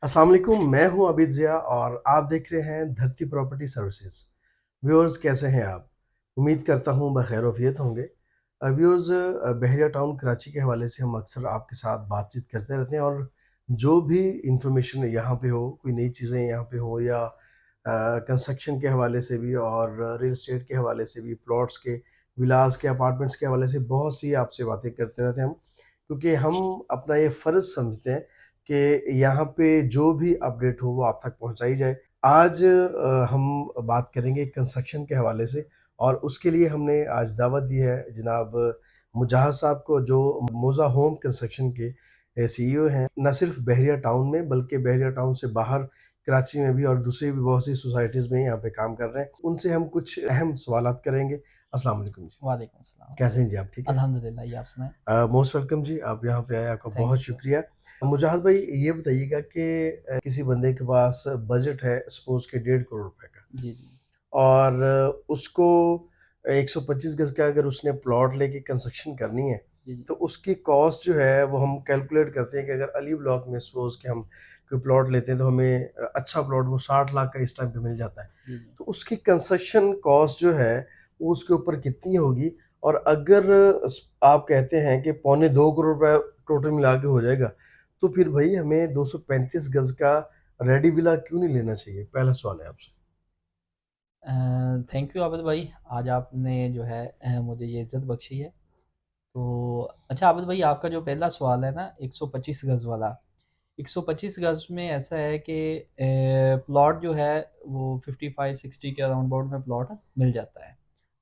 अस्सलाम वालेकुम, मैं हूं आबिद ज़िया और आप देख रहे हैं धरती प्रॉपर्टी सर्विसेज। व्यूअर्स कैसे हैं आप? उम्मीद करता हूं बखैर-वफ़ियत होंगे। व्यूअर्स बहरिया टाउन कराची के हवाले से हम अक्सर आपके साथ बातचीत करते रहते हैं और जो भी इंफॉर्मेशन यहाँ पे हो, कोई नई चीज़ें यहाँ पे हो या कंस्ट्रक्शन के हवाले से भी और रियल एस्टेट के हवाले से भी, प्लॉट्स के, विलास के, अपार्टमेंट्स के हवाले से बहुत सी आपसे बातें करते रहते हैं हम। क्योंकि हम अपना ये फ़र्ज़ समझते हैं कि यहाँ पे जो भी अपडेट हो वो आप तक पहुँचाई जाए। आज हम बात करेंगे कंस्ट्रक्शन के हवाले से और उसके लिए हमने आज दावत दी है जनाब मुजाहिद साहब को, जो मोज़ा होम कंस्ट्रक्शन के सीईओ हैं। न सिर्फ बहरिया टाउन में बल्कि बहरिया टाउन से बाहर कराची में भी और दूसरी भी बहुत सी सोसाइटीज़ में यहाँ पे काम कर रहे हैं। उनसे हम कुछ अहम सवालात करेंगे। अस्सलाम वालेकुम जी। वालेकुम अस्सलाम। कैसे हैं जी आप? ठीक है? अल्हम्दुलिल्लाह, ये आप सुनाएँ? मोस्ट वेलकम जी, आप यहाँ पे आए, आपका बहुत थैंक यू। शुक्रिया। मुजाहिद भाई ये बताइएगा कि किसी बंदे के पास बजट है सपोज़ कि 1.5 करोड़ रुपए का जी, जी। और उसको 125 गज़ का अगर उसने प्लॉट लेके कंस्ट्रक्शन करनी है, जी, जी। तो उसकी कॉस्ट जो है वो हम कैलकुलेट करते हैं कि अगर अली ब्लॉक में सपोज़ कि हम कोई प्लॉट लेते हैं तो हमें अच्छा प्लॉट वो 60 लाख का इस टाइम पे मिल जाता है। जी, जी। तो उसकी कंस्ट्रक्शन कॉस्ट जो है वो उसके ऊपर कितनी होगी? और अगर आप कहते हैं कि पौने 2 करोड़ रुपए टोटल मिला के हो जाएगा, तो फिर भई हमें 235 गज़ का रेडी विला क्यों नहीं लेना चाहिए? पहला सवाल है आपसे। थैंक यू आबिद भाई, आज आपने जो है मुझे ये इज़्ज़त बख्शी है। तो अच्छा आबिद भाई, आपका जो पहला सवाल है ना 125 गज़ वाला, 125 गज़ में ऐसा है कि प्लॉट जो है वो 55-60 के अराउंड अबाउट में प्लॉट मिल जाता है।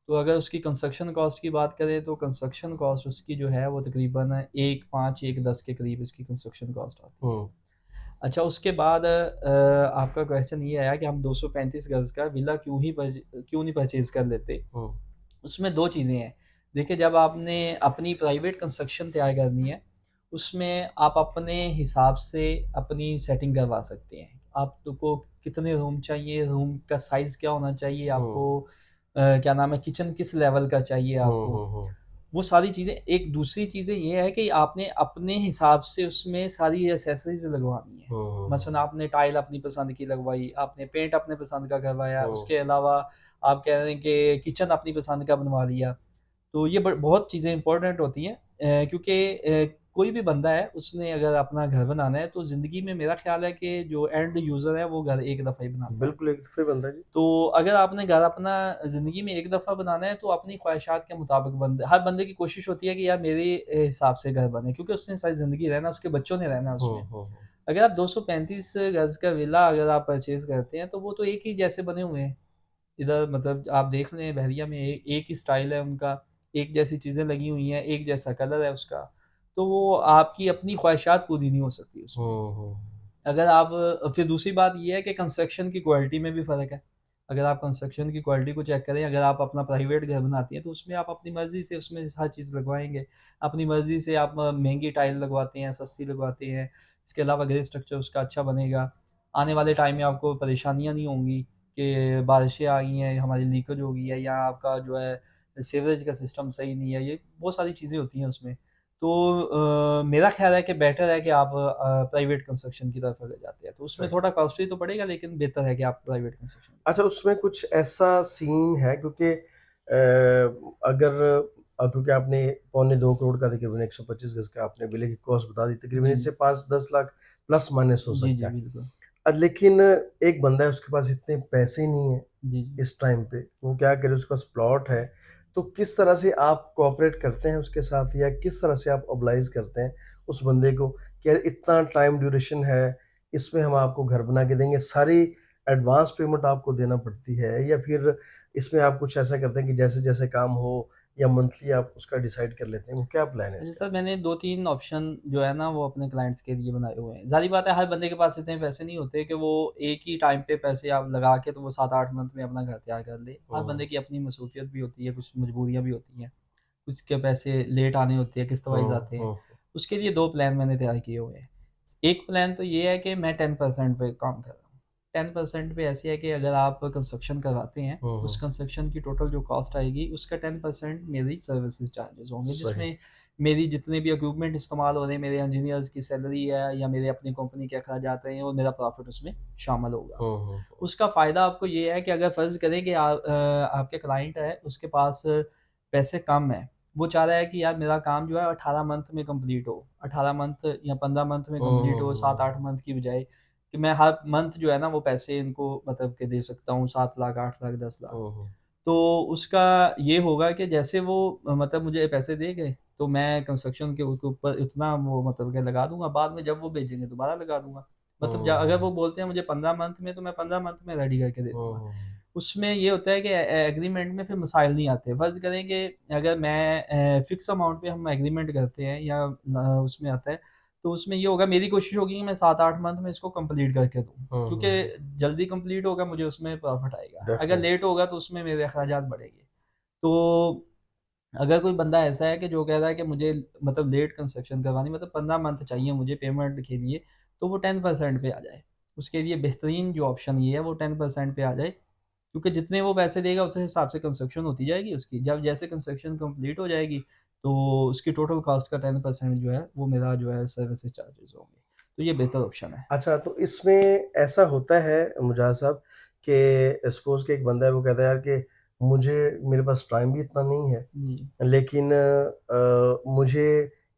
तो अगर उसकी कंस्ट्रक्शन कॉस्ट की बात करें तो कंस्ट्रक्शन कॉस्ट उसकी जो है वो तकरीबन 1.5 1.10 के करीब इसकी कंस्ट्रक्शन कॉस्ट आती है। हुँ, अच्छा, उसके बाद आपका क्वेश्चन ये आया कि हम 235 गज़ का विला क्यों नहीं परचेज़ कर लेते? हुँ, उसमें 2 चीज़ें हैं। देखिए, जब आपने अपनी प्राइवेट कंस्ट्रक्शन तैयार करनी है, उसमें आप अपने हिसाब से अपनी सेटिंग करवा सकते हैं। आपको कितने रूम चाहिए, रूम का साइज़ क्या होना चाहिए, हुँ, आपको क्या नाम है, किचन किस लेवल का चाहिए हुँ, आपको। हुँ, हुँ, वो सारी चीज़ें। एक दूसरी चीज़ें ये है कि आपने अपने हिसाब से उसमें सारी एक्सेसरीज़ लगवानी है। मसलन हुँ, आपने टाइल अपनी पसंद की लगवाई, आपने पेंट अपने पसंद का करवाया, हुँ, उसके अलावा आप कह रहे हैं कि किचन अपनी पसंद का बनवा लिया। तो ये बहुत चीज़ें इम्पोर्टेंट होती हैं, क्योंकि कोई भी बंदा है उसने अगर अपना घर बनाना है तो ज़िंदगी में मेरा ख़्याल है कि जो एंड यूज़र है वो घर एक दफ़ा ही बनाता है। बिल्कुल एक दफ़े बनता है जी। तो अगर आपने घर अपना ज़िंदगी में एक दफ़ा बनाना है तो अपनी ख्वाहिशात के मुताबिक हर बंदे की कोशिश होती है कि यार मेरे हिसाब से घर बने, क्योंकि उसने सारी ज़िंदगी रहना है, उसके बच्चों ने रहना है हुँ, उसमें। हुँ, हुँ, अगर आप 235 गज़ का विला अगर आप परचेज़ करते हैं तो वो तो एक ही जैसे बने हुए हैं। इधर मतलब आप देख लें, बहरिया में एक ही स्टाइल है उनका, एक जैसी चीज़ें लगी हुई हैं, एक जैसा कलर है उसका। तो वो आपकी अपनी ख्वाहिशात पूरी नहीं हो सकती उसमें। हुँ, हुँ, अगर आप फिर दूसरी बात ये है कि कंस्ट्रक्शन की क्वालिटी में भी फ़र्क है। अगर आप कंस्ट्रक्शन की क्वालिटी को चेक करें, अगर आप अपना प्राइवेट घर बनाती हैं, तो उसमें आप अपनी मर्ज़ी से उसमें हर चीज़ लगवाएँगे। अपनी मर्ज़ी से आप महँगी टाइल लगवाते हैं, सस्ती लगवाते हैं। इसके अलावा ग्रे स्ट्रक्चर उसका अच्छा बनेगा। आने वाले टाइम में आपको परेशानियाँ नहीं होंगी कि बारिशें आ गई हैं, हमारी लीकेज हो गई है या आपका जो है सीवरेज का सिस्टम सही नहीं है। ये बहुत सारी चीज़ें होती हैं उसमें। तो मेरा ख़्याल है कि बेटर है कि आप प्राइवेट कंस्ट्रक्शन की तरफ अगर जाते हैं, तो उसमें सही। थोड़ा कॉस्टली तो पड़ेगा, लेकिन बेहतर है कि आप प्राइवेट कंस्ट्रक्शन। अच्छा उसमें कुछ ऐसा सीन है क्योंकि अगर क्योंकि आपने पौने 2 करोड़ का तकरीबन 125 गज़ का आपने विले की कॉस्ट बता दी, तकरीबन जी, इससे 5-10 लाख प्लस माइनस हो जी, सकता जी, है। बिल्कुल। लेकिन एक बंदा है उसके पास इतने पैसे ही नहीं है जी, जी। इस टाइम पे, वो क्या करे उसके पास प्लॉट है, तो किस तरह से आप कोऑपरेट करते हैं उसके साथ या किस तरह से आप ओबलाइज़ करते हैं उस बंदे को कि यार इतना टाइम ड्यूरेशन है, इसमें हम आपको घर बना के देंगे, सारी एडवांस पेमेंट आपको देना पड़ती है या फिर इसमें आप कुछ ऐसा करते हैं कि जैसे-जैसे काम हो या मंथली आप उसका डिसाइड कर लेते हैं, वो क्या प्लान है अच्छा इसका? सर, मैंने 2-3 ऑप्शन जो है ना वो अपने क्लाइंट्स के लिए बनाए हुए हैं। ज़ाहिर बात है, हर बंदे के पास इतने पैसे नहीं होते कि वो एक ही टाइम पे पैसे आप लगा के तो वो 7-8 मंथ में अपना घर तैयार कर ले। हर हुँ, बंदे की अपनी मसरूफियत भी होती है, कुछ मजबूरियाँ भी होती हैं, कुछ के पैसे लेट आने होते हैं, किस्त वाइज़ हुँ, आते हैं। हुँ, उसके लिए 2 प्लान मैंने तैयार किए हुए हैं। एक प्लान तो ये है कि मैं 10% पे काम कर रहा हूँ। 10% पे ऐसे है कि अगर आप कंस्ट्रक्शन करवाते हैं, हुँ, उस हुँ, कंस्ट्रक्शन की टोटल जो कॉस्ट आएगी, उसका 10% मेरी सर्विसेज़ चार्जेज़ होंगे, सही। जिसमें मेरी जितने भी इक्विपमेंट इस्तेमाल हो रहे हैं, मेरे इंजीनियर्स की सैलरी है या मेरे अपनी कंपनी के अखराजात हैं, और मेरा प्रॉफिट उसमें शामिल होगा। हुँ, हुँ, हुँ। उसका फ़ायदा आपको ये है कि अगर फ़र्ज़ करें कि आपके क्लाइंट है, उसके पास पैसे कम हैं, वो चाह रहा है कि यार मेरा काम जो है 18 मंथ में कंप्लीट हो, 18 मंथ या 15 मंथ में हुँ, कंप्लीट हुँ, हो, हुँ, 7-8 हुँ। मंथ की बजाय कि मैं हर मंथ जो है ना वो पैसे इनको मतलब के दे सकता हूँ, 7 लाख, 8 लाख, 10 लाख। हुँ, हुँ। तो उसका ये होगा कि जैसे वो मतलब मुझे पैसे देंगे, तो मैं कंस्ट्रक्शन के ऊपर इतना वो मतलब कि लगा दूँगा, बाद में जब वो भेजेंगे दोबारा लगा दूँगा। मतलब ज हुँ, अगर वो हुँ। बोलते हैं मुझे 15 मंथ में, तो मैं 15 मंथ में रेडी करके दे हुँ, दूँगा। हुँ, हुँ। उसमें ये होता है कि एग्रीमेंट में फिर मसाइल नहीं आते। फ़र्ज़ करें कि अगर मैं फ़िक्स अमाउंट पे हम एग्रीमेंट करते हैं या उसमें आता है, तो उसमें ये होगा, मेरी कोशिश होगी कि मैं 7-8 मंथ में इसको कंप्लीट करके दूँ। हुँ, हुँ, हुँ। क्योंकि जल्दी कंप्लीट होगा, मुझे उसमें प्रॉफ़िट आएगा। अगर डेफ़िनेटली। लेट होगा तो उसमें मेरे अखराजात बढ़ेंगे। तो अगर कोई बंदा ऐसा है कि जो कह रहा है कि मुझे मतलब लेट कंस्ट्रक्शन करवानी, मतलब 15 मंथ चाहिए मुझे पेमेंट के लिए, तो वो 10% पे आ जाए। उसके लिए बेहतरीन जो ऑप्शन ये है, वो 10% पे आ जाए, क्योंकि जितने वो पैसे देगा उस हिसाब से कंस्ट्रक्शन होती जाएगी उसकी। जब जैसे कंस्ट्रक्शन कंप्लीट हो जाएगी, तो उसकी टोटल कॉस्ट का 10% जो है वो मेरा जो है सर्विसेज चार्जेज़ होंगे। तो ये बेहतर ऑप्शन है। अच्छा, तो इसमें ऐसा होता है मुजाहिद साहब कि सपोज़ कि एक बंदा है, वो कहता है यार कि मुझे मेरे पास टाइम भी इतना नहीं है, जी। लेकिन मुझे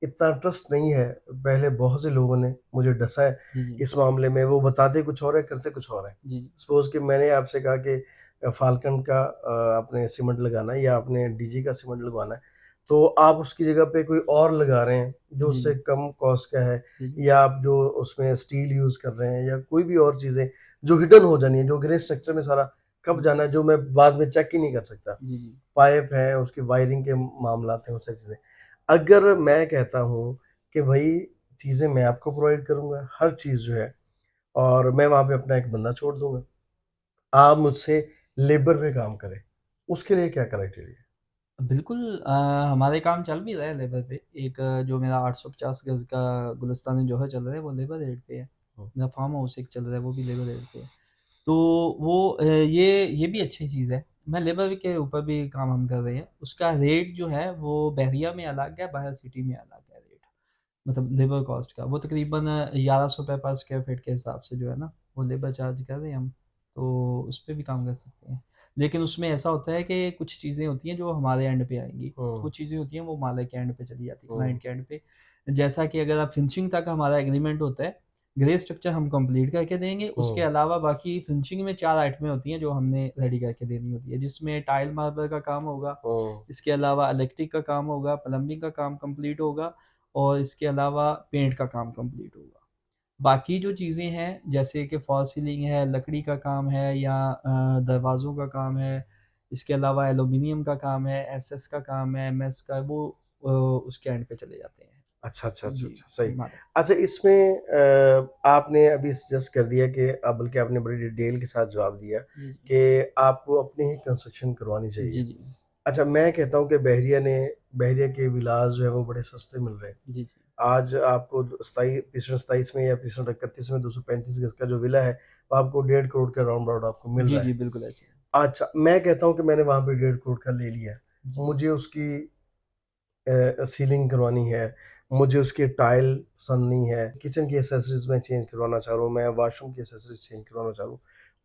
इतना ट्रस्ट नहीं है। पहले बहुत से लोगों ने मुझे डसा है जी, जी। इस मामले में, वो बताते कुछ और है, करते कुछ और है। जी, जी। सपोज़ कि मैंने आपसे कहा कि फाल्कन का आपने सीमेंट लगाना है या आपने डीजी का सीमेंट लगवाना है, तो आप उसकी जगह पे कोई और लगा रहे हैं, जो जी, उससे जी। कम कॉस्ट का है, जी, जी। या आप जो उसमें स्टील यूज़ कर रहे हैं या कोई भी और चीज़ें जो हिडन हो जानी है, जो ग्रे स्ट्रक्चर में सारा कब जी, जाना है, जो मैं बाद में चेक ही नहीं कर सकता। जी। जी। पाइप है, उसकी वायरिंग के मामलात हैं, वो सारी चीज़ें। अगर मैं कहता हूँ कि भई चीज़ें मैं आपको प्रोवाइड करूँगा, हर चीज़ जो है, और मैं वहाँ पे अपना एक बंदा छोड़ दूँगा। आप मुझसे लेबर पे काम करें, उसके लिए क्या क्राइटेरिया है? बिल्कुल हमारे काम चल भी रहा है लेबर पे। एक जो मेरा 850 गज़ का गुलिस्तानी जोहर चल रहा है, वो लेबर रेट पे है। हुँ, मेरा फार्म हाउस एक चल रहा है, वो भी लेबर रेट पे है। तो वो ये भी अच्छी चीज़ है। मैं लेबर के ऊपर भी काम हम कर रहे हैं। उसका रेट जो है वो बहरिया में अलग है, बाहर सिटी में अलग है रेट। मतलब लेबर कॉस्ट का। वो तकरीबन ₹1100 पर स्क्वायर फीट के हिसाब से जो है ना, वो लेबर चार्ज कर रहे हैं हम। तो उस पे भी काम कर सकते हैं। लेकिन उसमें ऐसा होता है कि कुछ चीज़ें होती हैं जो हमारे एंड पे आएँगी। हुँ, कुछ चीज़ें होती हैं वो मालिक के एंड पे चली जाती हैं, हुँ, क्लाइंट के एंड पे। जैसा कि अगर आप फिनिशिंग तक हमारा एग्रीमेंट होता है, ग्रे स्ट्रक्चर हम कंप्लीट करके देंगे। उसके हुँ, अलावा बाकी फिनिशिंग में 4 आइटमें होती हैं जो हमने रेडी करके देनी होती है, जिसमें टाइल मार्बर का काम होगा, हुँ, इसके अलावा इलेक्ट्रिक का काम होगा, प्लम्बिंग का काम कंप्लीट होगा, और इसके अलावा पेंट का काम कंप्लीट होगा। बाकी जो चीज़ें हैं, जैसे कि फॉल सीलिंग है, लकड़ी का काम है, या दरवाज़ों का काम है, इसके अलावा एल्यूमीनियम का काम है, एसएस का काम है, एमएस का, वो उसके एंड पे चले जाते हैं। अच्छा, अच्छा, अच्छा, जी, अच्छा, सही। मालिक। अच्छा, इसमें आपने अभी सजेस्ट कर दिया कि बल्कि आपने बड़ी डिटेल के साथ जवाब दिया जी, जी। कि आपको अपनी ही कंस्ट्रक्शन करवानी चाहिए। जी, जी। अच्छा, मैं कहता हूँ कि बहरिया के विलास जो है वो बड़े सस्ते मिल रहे हैं। जी, जी। आज आपको पिछले 27 में या पिछले 31 में 235 गज़ का जो विला है, वो आपको 1.5 करोड़ के राउंड अबाउट आपको मिल जी, रहा है। जी, बिल्कुल ऐसे है। अच्छा, मैं कहता हूँ कि मैंने वहाँ पे 1.5 करोड़ का ले लिया है। जी। मुझे उसकी सीलिंग करवानी है, मुझे उसकी टाइल पसंद नहीं है, किचन की एक्सेसरीज़ मैं चेंज करवाना चाह रहा हूँ, मैं वॉशरूम की एक्सेसरीज़ चेंज करवाना चाह रहा हूँ।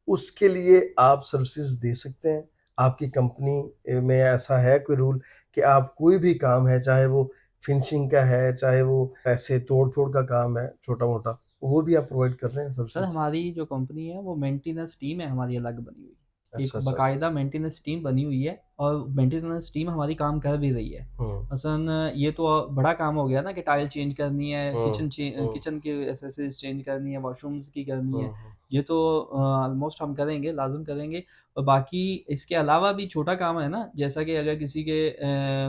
उसके लिए आप सर्विसेज़ दे सकते हैं? आपकी कंपनी में ऐसा है कोई रूल कि आप कोई भी काम है, चाहे वो फिनिशिंग का है, चाहे वो ऐसे तोड़-फोड़ का काम है छोटा-मोटा, वो भी आप प्रोवाइड कर रहे हैं सर, सर्विसेज़? हमारी जो कंपनी है वो मेंटेनेंस टीम है हमारी अलग बनी हुई। एक अच्छा, अच्छा, अच्छा। बाकायदा मेंटेनेंस टीम बनी हुई है, और मेंटेनेंस टीम हमारी काम कर भी रही है। हुँ, मसलन ये तो बड़ा काम हो गया ना कि टाइल चेंज करनी है, हुँ, हुँ, किचन की एक्सेसरीज़ चेंज करनी है, वॉशरूम्स की करनी है। हुँ, हुँ, ये तो ऑलमोस्ट हम करेंगे, लाज़िम करेंगे। और बाकी इसके अलावा भी छोटा काम है ना, जैसा कि अगर किसी के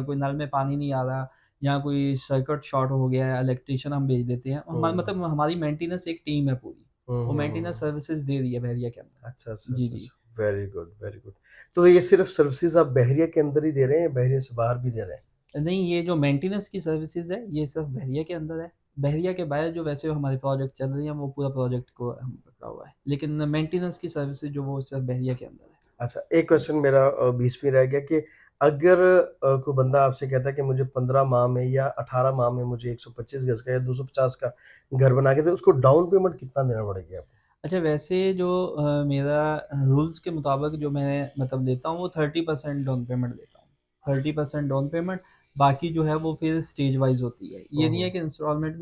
कोई नल में पानी नहीं आ रहा, या कोई सर्किट शॉर्ट हो गया है, इलेक्ट्रीशियन हम भेज देते हैं। हुँ, मतलब हमारी मेंटेनेंस एक टीम है पूरी। हुँ, वो हुँ, मेंटेनेंस हुँ। सर्विसेज़ दे रही है बहरिया के अंदर। अच्छा, अच्छा, जी, अच्छा, जी। अच्छा। Very good, very good. तो ये सिर्फ़ सर्विसेज़ आप बहरिया के अंदर ही दे रहे हैं या बहरिया से बाहर भी दे रहे हैं? नहीं, ये जो मेंटेनेंस की सर्विसेज़ है, ये सिर्फ़ बहरिया के अंदर है। बहरिया के बाहर जो वैसे हमारे प्रोजेक्ट चल रही हैं, वो पूरा प्रोजेक्ट को हम पकड़ा हुआ है। लेकिन मेंटेनेंस की सर्विसेज़ जो वो सिर्फ़ बहरिया के अंदर है। अच्छा, एक जी। क्वेश्चन मेरा बीच में रह गया कि अगर कोई बंदा आपसे कहता है कि मुझे 15 माह में या 18 माह में मुझे 125 गज़ का या 250 का घर बना के दे, उसको डाउन पेमेंट कितना देना पड़ेगा आपको? अच्छा वैसे जो मेरा रूल्स के मुताबिक जो मैं मतलब देता हूँ वो 30% डाउन पेमेंट देता हूँ। 30% डाउन पेमेंट, बाकी जो है वो फिर स्टेज वाइज़ होती है। ये हुँ, नहीं है हुँ। कि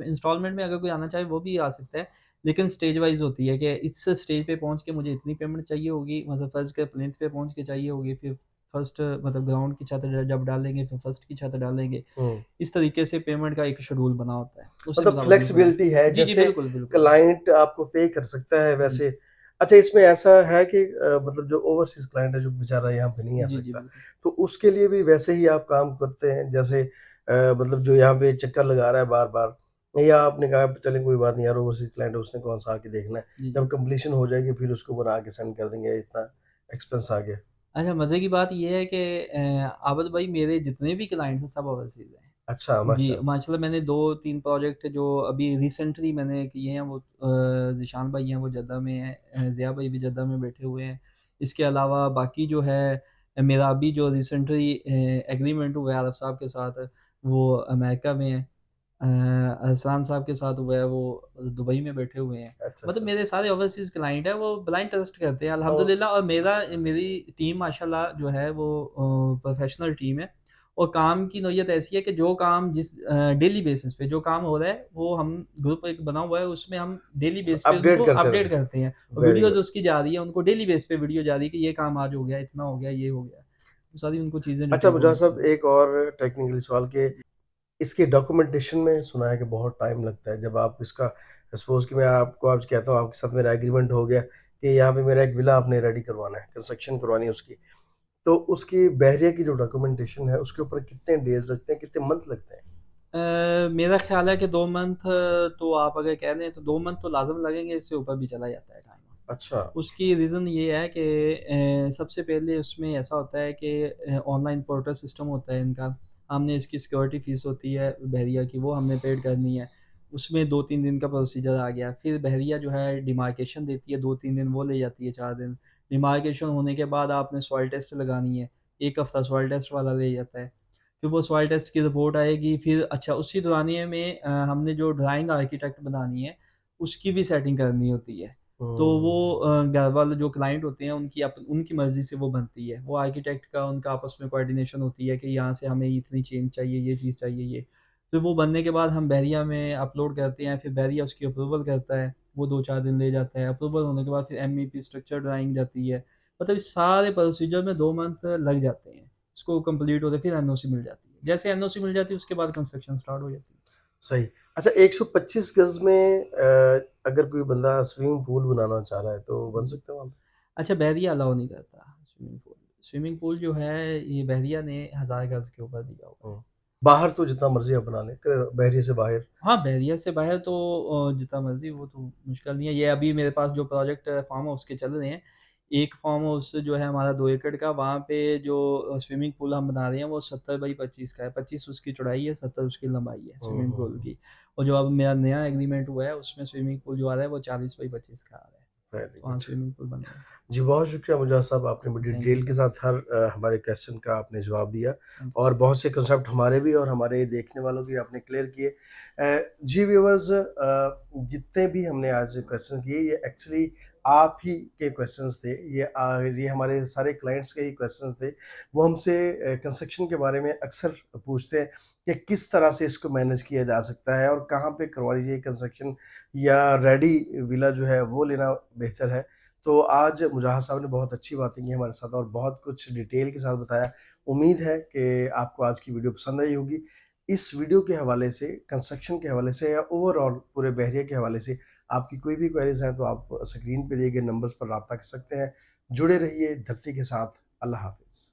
इंस्टॉलमेंट में अगर कोई आना चाहे वो भी आ सकता है, लेकिन स्टेज वाइज़ होती है कि इस स्टेज पे पहुँच के मुझे इतनी पेमेंट चाहिए होगी, मतलब फ़र्ज़ करें प्लिंथ पे पहुँच के चाहिए होगी, फिर फर्स्ट मतलब ग्राउंड की छत जब डालेंगे, फिर फर्स्ट की छत डालेंगे। हुँ। इस तरीके से पेमेंट का एक शेड्यूल बना होता है। उसी मतलब मुताबिक मैं पेमेंट। फ्लेक्सिबिलिटी है, जी, जी, जैसे बिल्कुल, बिल्कुल। क्लाइंट आपको पे कर सकता है जी। वैसे। अच्छा, इसमें ऐसा है कि मतलब जो ओवरसीज़ क्लाइंट है जो बेचारा यहाँ पे नहीं आ जी, जी, सकता, बिल्कुल। तो उसके लिए भी वैसे ही आप काम करते हैं जैसे मतलब जो यहाँ पे चक्कर लगा रहा है बार-बार, या आपने कहा चलें कोई बात नहीं यार, ओवरसीज़ क्लाइंट है उसने कौन-सा आके देखना है, जी, जब जी। कंप्लीशन हो जाएगी फिर उसको बना के सेंड कर देंगे, इतना एक्सपेंस आ गया। अच्छा मज़े की बात ये है कि आबिद भाई मेरे जितने भी क्लाइंट्स हैं सब ओवरसीज़ हैं। अच्छा, जी, माशाल्लाह। माशाल्लाह मैंने 2-3 प्रोजेक्ट जो अभी रिसेंटली मैंने किए हैं वो ज़ीशान भाई हैं वो जद्दा में हैं, ज़िया भाई भी जद्दा में बैठे हुए हैं। इसके अलावा बाकी जो है मेरा अभी जो रिसेंटली एग्रीमेंट हुआ है आरिफ साहब के साथ, वो अमेरिका में है। एहसान साहब के साथ हुआ है वो दुबई में बैठे हुए हैं। अच्छा, मतलब अच्छा। मेरे सारे ओवरसीज़ क्लाइंट हैं वो ब्लाइंड ट्रस्ट करते हैं और अल्हम्दुलिल्लाह, और मेरी टीम माशाल्लाह जो है वो प्रोफ़ेशनल टीम है। और काम की नौयत ऐसी है कि जो काम डेली बेसिस पे जो काम हो रहा है वो हम ग्रुप एक बना हुआ है, उसमें हम डेली बेस पे अपग्रेड उनको करते अपडेट रहें। करते हैं। और वेरी वीडियोज़ गुड। उसकी जा रही है, उनको डेली बेस पे वीडियो जा रही है कि ये काम आज हो गया, इतना हो गया, ये हो गया। तो सारी उनको चीज़ें जो अच्छा, है वो मुझाहिर मिलती साहब हैं। एक और टेक्निकल सवाल कि इसके डॉक्यूमेंटेशन में सुना है कि बहुत टाइम लगता है। जब आप इसका सपोज़ कि मैं आपको आज कहता हूँ आपके साथ मेरा एग्रीमेंट हो गया कि यहाँ पे मेरा एक विला आपने रेडी करवाना है, कंस्ट्रक्शन करवानी है उसकी। तो उसकी बहरिया की जो डॉक्यूमेंटेशन है उसके ऊपर कितने डेज़ लगते हैं, कितने मंथ लगते हैं? मेरा ख़्याल है कि 2 मंथ, तो आप अगर कह लें तो 2 मंथ तो लाज़िम लगेंगे, इससे ऊपर भी चला जाता है टाइम। अच्छा। उसकी रीज़न ये है कि सबसे पहले उसमें ऐसा होता है कि ऑनलाइन पोर्टल सिस्टम होता है इनका। हमने इसकी सिक्योरिटी फ़ीस होती है बहरिया की, वो हमने पेड करनी है। उसमें 2-3 दिन का प्रोसीजर आ गया। फिर बहरिया जो है डिमार्केशन देती है, 2-3 दिन वो ले जाती है, 4 दिन। डिमार्केशन होने के बाद आपने सॉइल टेस्ट लगानी है। 1 हफ़्ता सॉइल टेस्ट वाला ले जाता है। फिर वो सॉइल टेस्ट की रिपोर्ट आएगी, फिर अच्छा उसी दौरानिए में हमने जो ड्राइंग आर्किटेक्ट बनानी है, उसकी भी सेटिंग करनी होती है। तो वो हुँ। घर वाले जो क्लाइंट होते हैं उनकी मर्ज़ी से वो बनती है। वो आर्किटेक्ट का उनका आपस में कोऑर्डिनेशन होती है कि यहाँ से हमें इतनी चेंज चाहिए, ये चीज़ चाहिए ये। फिर वो बनने के बाद हम बहरिया में अपलोड करते हैं, फिर बहरिया उसकी अप्रूवल करता है, वो 2-4 दिन ले जाता है। अप्रूवल होने के बाद फिर एमईपी स्ट्रक्चर ड्राइंग जाती है। मतलब इस सारे प्रोसीजर में 2 मंथ लग जाते हैं। इसको कंप्लीट होते फिर एनओसी मिल जाती है। जैसे एनओसी मिल जाती है उसके बाद कंस्ट्रक्शन स्टार्ट हो जाती है। सही। अच्छा, 125 गज़ में अगर कोई बंदा स्विमिंग पूल बनाना चाह रहा है तो बन जी। सकता है वहाँ पे? अच्छा बहरिया अलाउ नहीं करता स्विमिंग पूल। स्विमिंग पूल जो है ये बहरिया ने 1000 गज़ के ऊपर दिया हुआ है। हुँ। बाहर तो जितना मर्ज़ी आप बना लें, बहरिए से बाहर। हाँ, बहरिया से बाहर तो जितना मर्ज़ी वो तो मुश्किल नहीं है। ये अभी मेरे पास जो प्रोजेक्ट फार्म हाउस के चल रहे हैं, एक फार्म हाउस जो है हमारा 2 एकड़ का, वहाँ पे जो स्विमिंग पूल हम बना रहे हैं वो 70 बाई 25 का है। 25 उसकी चौड़ाई है, 70 उसकी लंबाई है हुँ, स्विमिंग हुँ, पूल हुँ। की। और जो अब मेरा नया एग्रीमेंट हुआ है उसमें स्विमिंग पूल जो आ रहा है वो 40 बाई 25 का आ रहा है। वेरी वहाँ गुड। स्विमिंग पूल बन रहा है। जी, बहुत शुक्रिया मुजाहिद साहब, आपने बड़ी थैंक यू डिटेल के सर। साथ हर हमारे क्वेश्चन का आपने जवाब दिया थैंक यू और सर। बहुत से कांसेप्ट हमारे भी और हमारे देखने वालों के आपने क्लियर किए। जी व्यूअर्स, जितने भी हमने आज क्वेश्चन किए ये एक्चुअली आप ही के क्वेश्चंस थे। ये हमारे सारे क्लाइंट्स के ही क्वेश्चंस थे। वो हमसे कंस्ट्रक्शन के बारे में अक्सर पूछते हैं कि किस तरह से इसको मैनेज किया जा सकता है और कहाँ पे करवा लीजिए कंस्ट्रक्शन, या रेडी विला जो है वो लेना बेहतर है। तो आज मुजाहिद साहब ने बहुत अच्छी बातें की हमारे साथ और बहुत कुछ डिटेल के साथ बताया। उम्मीद है कि आपको आज की वीडियो पसंद आई होगी। इस वीडियो के हवाले से, कंस्ट्रक्शन के हवाले से या ओवरऑल पूरे बहरिया के हवाले से आपकी कोई भी क्वेरीज़ हैं तो आप स्क्रीन पे दिए गए नंबर्स पर राब्ता कर सकते हैं। जुड़े रहिए धरती के साथ। अल्लाह हाफ़िज़।